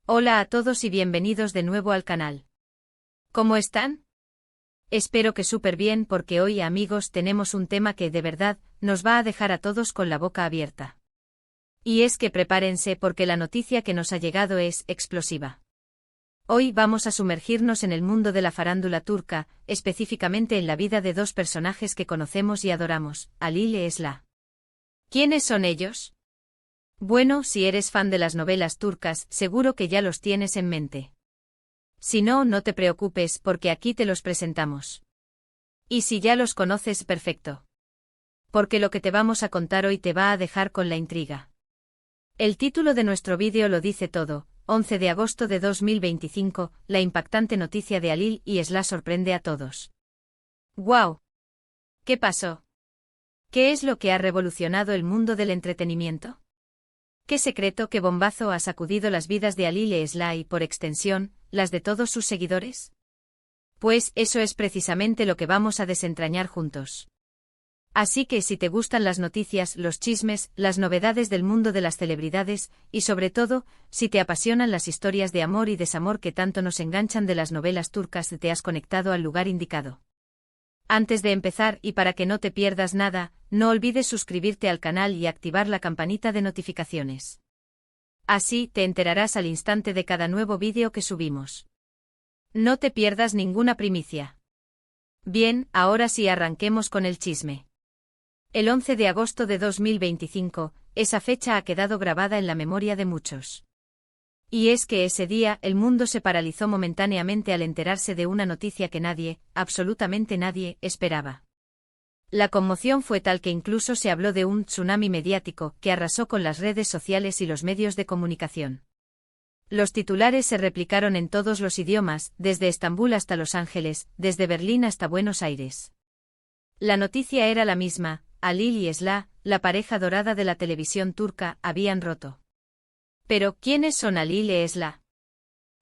Hola a todos y bienvenidos de nuevo al canal. ¿Cómo están? Espero que súper bien porque hoy, amigos, tenemos un tema que de verdad nos va a dejar a todos con la boca abierta. Y es que prepárense porque la noticia que nos ha llegado es explosiva. Hoy vamos a sumergirnos en el mundo de la farándula turca, específicamente en la vida de dos personajes que conocemos y adoramos, Halil e Esra. ¿Quiénes son ellos? Bueno, si eres fan de las novelas turcas, seguro que ya los tienes en mente. Si no, no te preocupes porque aquí te los presentamos. Y si ya los conoces, perfecto. Porque lo que te vamos a contar hoy te va a dejar con la intriga. El título de nuestro vídeo lo dice todo: 11 de agosto de 2025, la impactante noticia de Halil y Esra sorprende a todos. ¡Guau! ¿Qué pasó? ¿Qué es lo que ha revolucionado el mundo del entretenimiento? ¿Qué secreto, qué bombazo ha sacudido las vidas de Halil e Esra y, por extensión, las de todos sus seguidores? Pues eso es precisamente lo que vamos a desentrañar juntos. Así que si te gustan las noticias, los chismes, las novedades del mundo de las celebridades, y sobre todo, si te apasionan las historias de amor y desamor que tanto nos enganchan de las novelas turcas, te has conectado al lugar indicado. Antes de empezar, y para que no te pierdas nada, no olvides suscribirte al canal y activar la campanita de notificaciones. Así te enterarás al instante de cada nuevo vídeo que subimos. No te pierdas ninguna primicia. Bien, ahora sí arranquemos con el chisme. El 11 de agosto de 2025, esa fecha ha quedado grabada en la memoria de muchos. Y es que ese día el mundo se paralizó momentáneamente al enterarse de una noticia que nadie, absolutamente nadie, esperaba. La conmoción fue tal que incluso se habló de un tsunami mediático que arrasó con las redes sociales y los medios de comunicación. Los titulares se replicaron en todos los idiomas, desde Estambul hasta Los Ángeles, desde Berlín hasta Buenos Aires. La noticia era la misma: Halil y Esra, la pareja dorada de la televisión turca, habían roto. Pero, ¿quiénes son Halil e Esra?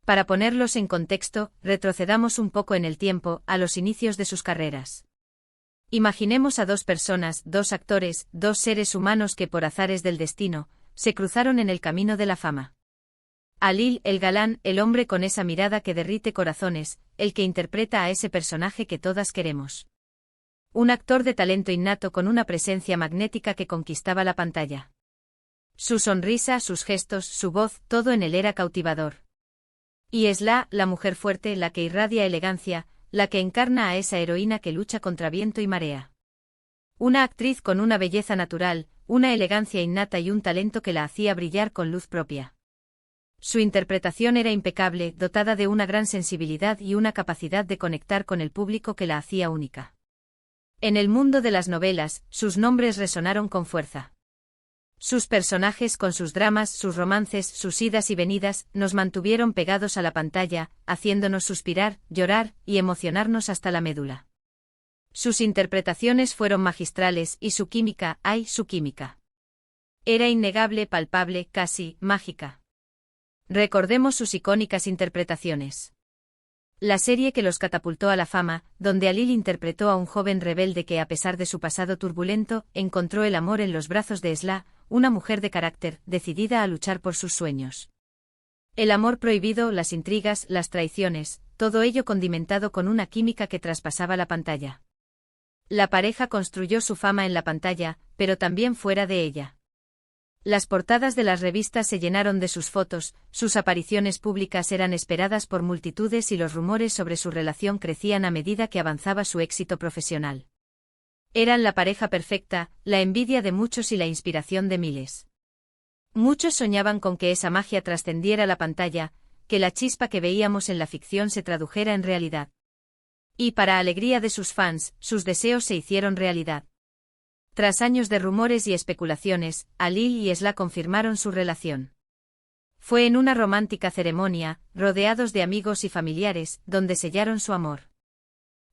Para ponerlos en contexto, retrocedamos un poco en el tiempo, a los inicios de sus carreras. Imaginemos a dos personas, dos actores, dos seres humanos que por azares del destino, se cruzaron en el camino de la fama. Halil, el galán, el hombre con esa mirada que derrite corazones, el que interpreta a ese personaje que todas queremos. Un actor de talento innato con una presencia magnética que conquistaba la pantalla. Su sonrisa, sus gestos, su voz, todo en él era cautivador. Y Esra, la mujer fuerte, la que irradia elegancia, la que encarna a esa heroína que lucha contra viento y marea. Una actriz con una belleza natural, una elegancia innata y un talento que la hacía brillar con luz propia. Su interpretación era impecable, dotada de una gran sensibilidad y una capacidad de conectar con el público que la hacía única. En el mundo de las novelas, sus nombres resonaron con fuerza. Sus personajes, con sus dramas, sus romances, sus idas y venidas, nos mantuvieron pegados a la pantalla, haciéndonos suspirar, llorar y emocionarnos hasta la médula. Sus interpretaciones fueron magistrales y su química, ¡ay, su química! Era innegable, palpable, casi mágica. Recordemos sus icónicas interpretaciones. La serie que los catapultó a la fama, donde Halil interpretó a un joven rebelde que, a pesar de su pasado turbulento, encontró el amor en los brazos de Esra, una mujer de carácter, decidida a luchar por sus sueños. El amor prohibido, las intrigas, las traiciones, todo ello condimentado con una química que traspasaba la pantalla. La pareja construyó su fama en la pantalla, pero también fuera de ella. Las portadas de las revistas se llenaron de sus fotos, sus apariciones públicas eran esperadas por multitudes y los rumores sobre su relación crecían a medida que avanzaba su éxito profesional. Eran la pareja perfecta, la envidia de muchos y la inspiración de miles. Muchos soñaban con que esa magia trascendiera la pantalla, que la chispa que veíamos en la ficción se tradujera en realidad. Y para alegría de sus fans, sus deseos se hicieron realidad. Tras años de rumores y especulaciones, Halil y Esra confirmaron su relación. Fue en una romántica ceremonia, rodeados de amigos y familiares, donde sellaron su amor.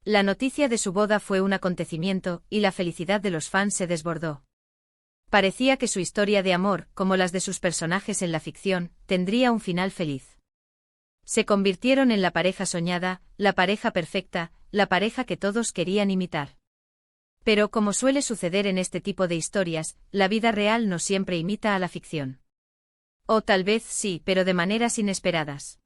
La noticia de su boda fue un acontecimiento, y la felicidad de los fans se desbordó. Parecía que su historia de amor, como las de sus personajes en la ficción, tendría un final feliz. Se convirtieron en la pareja soñada, la pareja perfecta, la pareja que todos querían imitar. Pero como suele suceder en este tipo de historias, la vida real no siempre imita a la ficción. O tal vez sí, pero de maneras inesperadas.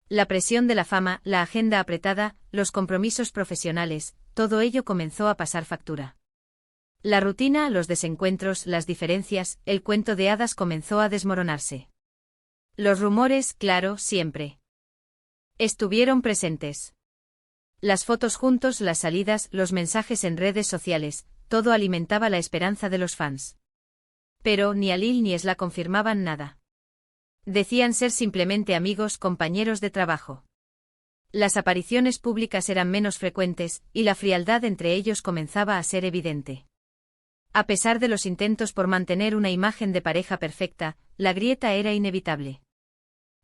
La presión de la fama, la agenda apretada, los compromisos profesionales, todo ello comenzó a pasar factura. La rutina, los desencuentros, las diferencias, el cuento de hadas comenzó a desmoronarse. Los rumores, claro, siempre estuvieron presentes. Las fotos juntos, las salidas, los mensajes en redes sociales, todo alimentaba la esperanza de los fans. Pero ni Alil ni Esla confirmaban nada. Decían ser simplemente amigos, compañeros de trabajo. Las apariciones públicas eran menos frecuentes, y la frialdad entre ellos comenzaba a ser evidente. A pesar de los intentos por mantener una imagen de pareja perfecta, la grieta era inevitable.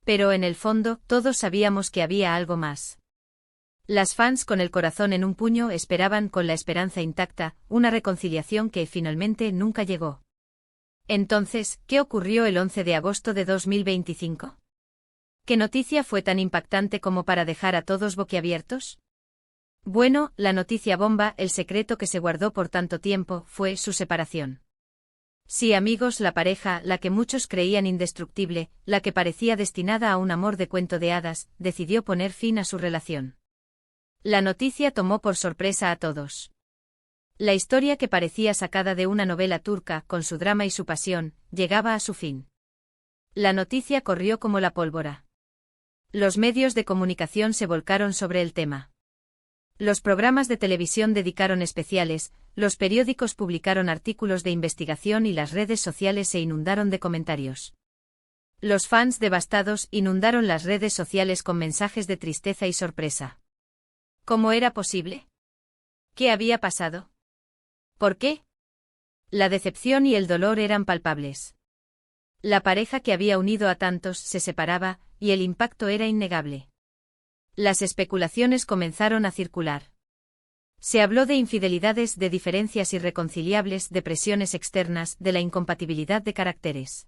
Pero en el fondo, todos sabíamos que había algo más. Las fans con el corazón en un puño esperaban con la esperanza intacta, una reconciliación que finalmente nunca llegó. Entonces, ¿qué ocurrió el 11 de agosto de 2025? ¿Qué noticia fue tan impactante como para dejar a todos boquiabiertos? Bueno, la noticia bomba, el secreto que se guardó por tanto tiempo, fue su separación. Sí, amigos, la pareja, la que muchos creían indestructible, la que parecía destinada a un amor de cuento de hadas, decidió poner fin a su relación. La noticia tomó por sorpresa a todos. La historia que parecía sacada de una novela turca, con su drama y su pasión, llegaba a su fin. La noticia corrió como la pólvora. Los medios de comunicación se volcaron sobre el tema. Los programas de televisión dedicaron especiales, los periódicos publicaron artículos de investigación y las redes sociales se inundaron de comentarios. Los fans devastados inundaron las redes sociales con mensajes de tristeza y sorpresa. ¿Cómo era posible? ¿Qué había pasado? ¿Por qué? La decepción y el dolor eran palpables. La pareja que había unido a tantos se separaba, y el impacto era innegable. Las especulaciones comenzaron a circular. Se habló de infidelidades, de diferencias irreconciliables, de presiones externas, de la incompatibilidad de caracteres.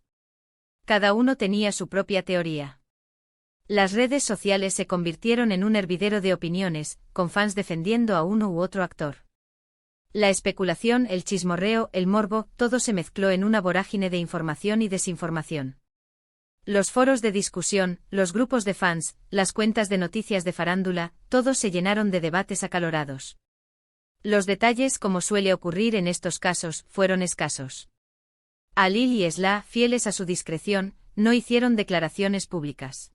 Cada uno tenía su propia teoría. Las redes sociales se convirtieron en un hervidero de opiniones, con fans defendiendo a uno u otro actor. La especulación, el chismorreo, el morbo, todo se mezcló en una vorágine de información y desinformación. Los foros de discusión, los grupos de fans, las cuentas de noticias de farándula, todos se llenaron de debates acalorados. Los detalles, como suele ocurrir en estos casos, fueron escasos. Alil y Esla, fieles a su discreción, no hicieron declaraciones públicas.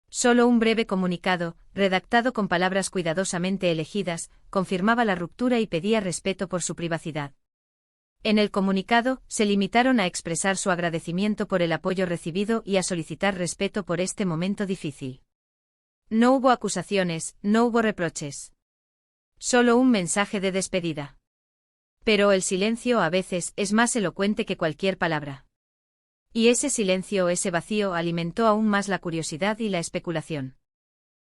Solo un breve comunicado, redactado con palabras cuidadosamente elegidas, confirmaba la ruptura y pedía respeto por su privacidad. En el comunicado, se limitaron a expresar su agradecimiento por el apoyo recibido y a solicitar respeto por este momento difícil. No hubo acusaciones, no hubo reproches. Solo un mensaje de despedida. Pero el silencio a veces es más elocuente que cualquier palabra. Y ese silencio, ese vacío, alimentó aún más la curiosidad y la especulación.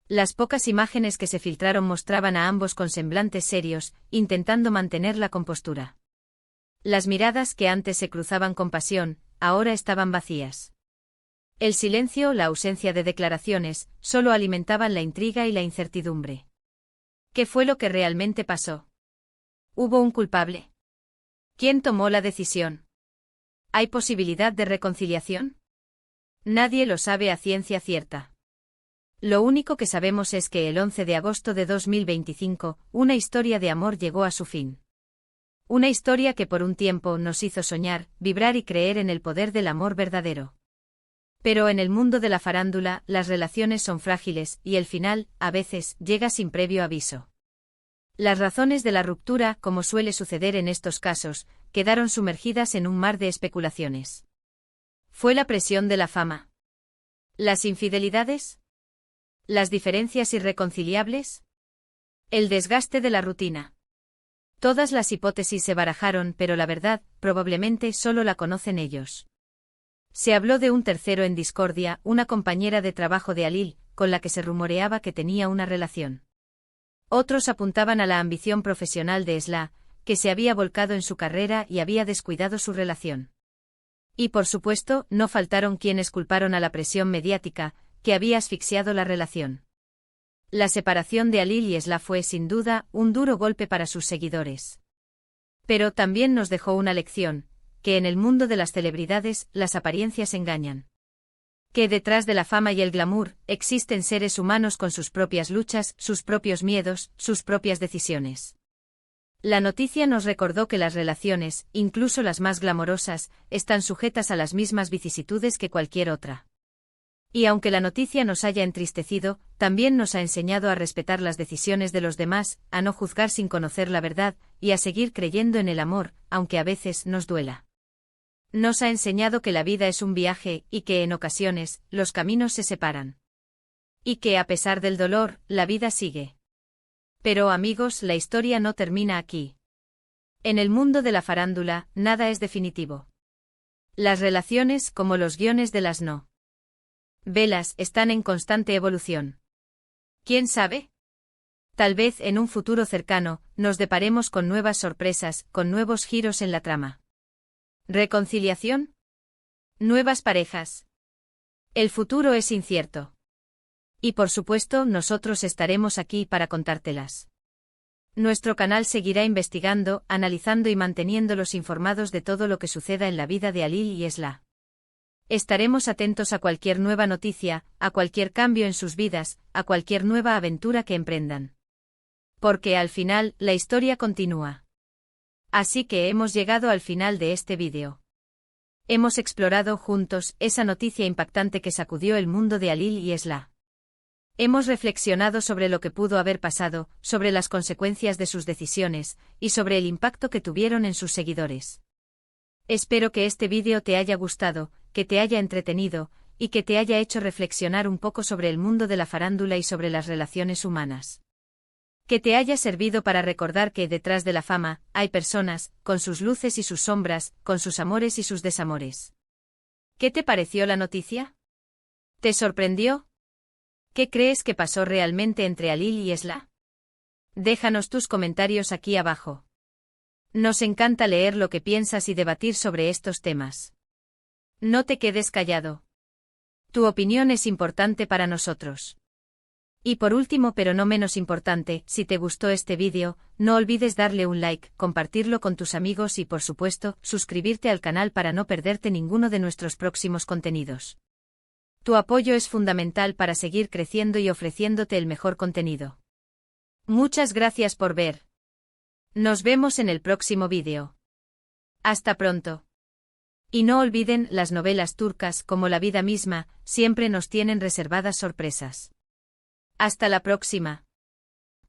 Las pocas imágenes que se filtraron mostraban a ambos con semblantes serios, intentando mantener la compostura. Las miradas que antes se cruzaban con pasión, ahora estaban vacías. El silencio, la ausencia de declaraciones, solo alimentaban la intriga y la incertidumbre. ¿Qué fue lo que realmente pasó? ¿Hubo un culpable? ¿Quién tomó la decisión? ¿Hay posibilidad de reconciliación? Nadie lo sabe a ciencia cierta. Lo único que sabemos es que el 11 de agosto de 2025, una historia de amor llegó a su fin. Una historia que por un tiempo nos hizo soñar, vibrar y creer en el poder del amor verdadero. Pero en el mundo de la farándula, las relaciones son frágiles, y el final, a veces, llega sin previo aviso. Las razones de la ruptura, como suele suceder en estos casos, quedaron sumergidas en un mar de especulaciones. ¿Fue la presión de la fama? ¿Las infidelidades? ¿Las diferencias irreconciliables? ¿El desgaste de la rutina? Todas las hipótesis se barajaron, pero la verdad, probablemente solo la conocen ellos. Se habló de un tercero en discordia, una compañera de trabajo de Alil, con la que se rumoreaba que tenía una relación. Otros apuntaban a la ambición profesional de Esla, que se había volcado en su carrera y había descuidado su relación. Y por supuesto, no faltaron quienes culparon a la presión mediática, que había asfixiado la relación. La separación de Alil y Esla fue, sin duda, un duro golpe para sus seguidores. Pero también nos dejó una lección, que en el mundo de las celebridades las apariencias engañan. Que detrás de la fama y el glamour existen seres humanos con sus propias luchas, sus propios miedos, sus propias decisiones. La noticia nos recordó que las relaciones, incluso las más glamorosas, están sujetas a las mismas vicisitudes que cualquier otra. Y aunque la noticia nos haya entristecido, también nos ha enseñado a respetar las decisiones de los demás, a no juzgar sin conocer la verdad, y a seguir creyendo en el amor, aunque a veces nos duela. Nos ha enseñado que la vida es un viaje, y que en ocasiones, los caminos se separan. Y que a pesar del dolor, la vida sigue. Pero amigos, la historia no termina aquí. En el mundo de la farándula, nada es definitivo. Las relaciones, como los guiones de las novelas, están en constante evolución. ¿Quién sabe? Tal vez en un futuro cercano, nos deparemos con nuevas sorpresas, con nuevos giros en la trama. ¿Reconciliación? ¿Nuevas parejas? El futuro es incierto. Y por supuesto, nosotros estaremos aquí para contártelas. Nuestro canal seguirá investigando, analizando y manteniéndolos informados de todo lo que suceda en la vida de Alil y Esla. Estaremos atentos a cualquier nueva noticia, a cualquier cambio en sus vidas, a cualquier nueva aventura que emprendan. Porque al final, la historia continúa. Así que hemos llegado al final de este vídeo. Hemos explorado juntos esa noticia impactante que sacudió el mundo de Alil y Esla. Hemos reflexionado sobre lo que pudo haber pasado, sobre las consecuencias de sus decisiones, y sobre el impacto que tuvieron en sus seguidores. Espero que este vídeo te haya gustado, que te haya entretenido, y que te haya hecho reflexionar un poco sobre el mundo de la farándula y sobre las relaciones humanas. Que te haya servido para recordar que detrás de la fama, hay personas, con sus luces y sus sombras, con sus amores y sus desamores. ¿Qué te pareció la noticia? ¿Te sorprendió? ¿Qué crees que pasó realmente entre Alil y Esla? Déjanos tus comentarios aquí abajo. Nos encanta leer lo que piensas y debatir sobre estos temas. No te quedes callado. Tu opinión es importante para nosotros. Y por último pero no menos importante, si te gustó este vídeo, no olvides darle un like, compartirlo con tus amigos y por supuesto, suscribirte al canal para no perderte ninguno de nuestros próximos contenidos. Tu apoyo es fundamental para seguir creciendo y ofreciéndote el mejor contenido. Muchas gracias por ver. Nos vemos en el próximo vídeo. Hasta pronto. Y no olviden, las novelas turcas, como la vida misma, siempre nos tienen reservadas sorpresas. Hasta la próxima.